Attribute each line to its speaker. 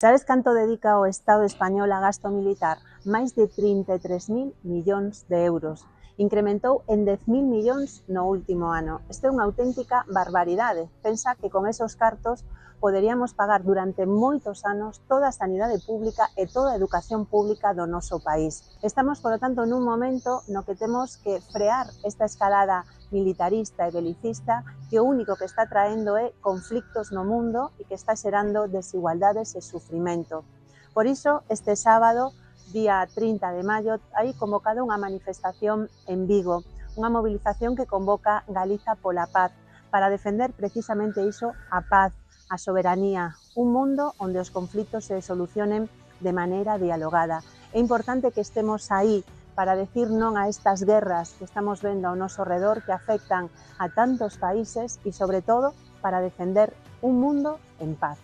Speaker 1: Sabes canto dedica o Estado español a gasto militar? Máis de 33.000 millóns de euros. Incrementou en 10.000 millóns no último ano. Isto é unha auténtica barbaridade. Pensa que con esos cartos poderíamos pagar durante moitos anos toda a sanidade pública e toda a educación pública do noso país. Estamos, por lo tanto, nun momento no que temos que frear esta escalada militarista e belicista que o único que está traendo é conflictos no mundo e que está xerando desigualdades e sufrimento. Por iso, este sábado, día 30 de maio, hai convocado unha manifestación en Vigo, unha movilización que convoca Galiza pola Paz, para defender precisamente iso, a paz, a soberanía, un mundo onde os conflitos se solucionen de maneira dialogada. É importante que estemos aí para decir non a estas guerras que estamos vendo ao noso redor que afectan a tantos países e, sobre todo, para defender un mundo en paz.